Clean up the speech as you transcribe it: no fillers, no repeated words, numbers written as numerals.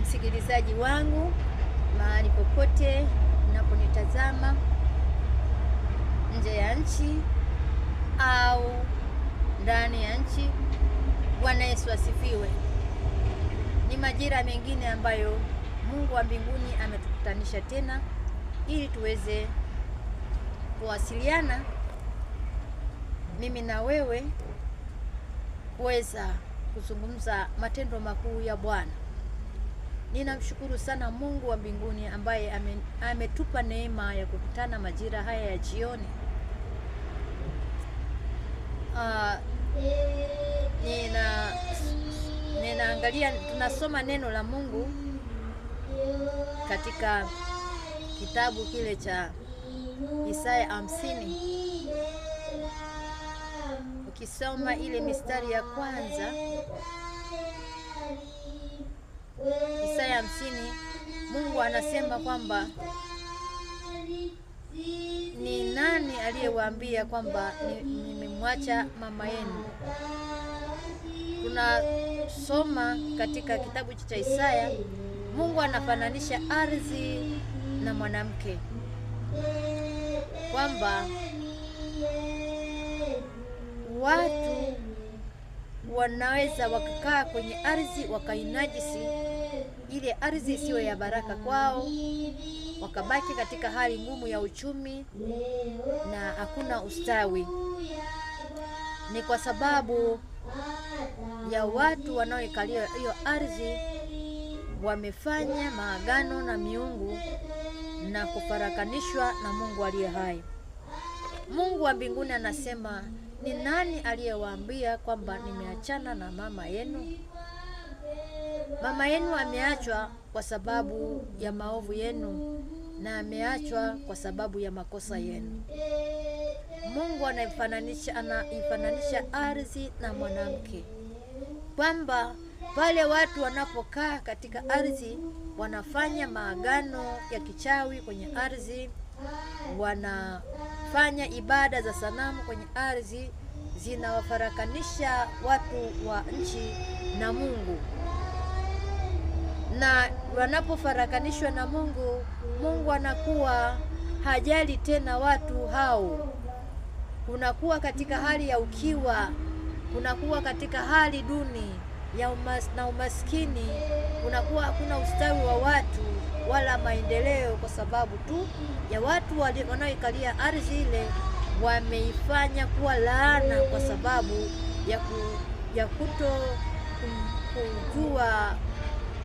msikilizaji wangu mahali popote unaponitazama, nje ya nchi au ndani ya nchi. Bwana Yesu asifiwe. Ni majira mengine ambayo Mungu wa mbinguni ametukutanisha tena ili tuweze kuwasiliana mimi na wewe, kuweza kuzungumza matendo makuu ya Bwana. Ninamshukuru sana Mungu wa mbinguni ambaye ametupa neema ya kukutana majira haya ya jioni. Ninaangalia, tunasoma neno la Mungu katika kitabu kile cha Isaya 50. Ukisoma ile mistari ya kwanza, Isaya 50, Mungu anasema kwamba ni nani aliyewaambia kwamba nimemwacha mama yenu? Tunasoma katika kitabu cha Isaya, Mungu anafananisha ardhi na mwanamke, kwamba watu wanaweza wakakaa kwenye ardhi wakainajisi ile ardhi isiyo ya baraka kwao, wakabaki katika hali ngumu ya uchumi na hakuna ustawi. Ni kwa sababu ya watu wanaoikalia hiyo ardhi wamefanya maagano na miungu na kufarakanishwa na Mungu aliye hai. Mungu wa mbinguni anasema, ni nani aliyewaambia kwamba nimeachana na mama yenu? Mama yenu ameachwa kwa sababu ya maovu yenu na ameachwa kwa sababu ya makosa yenu. Mungu anaifananisha ardhi na mwanamke, kwamba pale watu wanapokaa katika ardhi wanafanya maagano ya kichawi kwenye ardhi, wanafanya ibada za sanamu kwenye ardhi, zinawafarakanisha watu wa nchi na Mungu. Na wanapofarakanishwa na Mungu, Mungu anakuwa hajali tena watu hao. Kunakuwa katika hali ya ukiwa, kunakuwa katika hali duni ya umaskini, kunakuwa hakuna ustawi wa watu wala maendeleo, kwa sababu tu ya watu wanaoikalia ardhi ile wameifanya kuwa laana, kwa sababu ya kuto kujua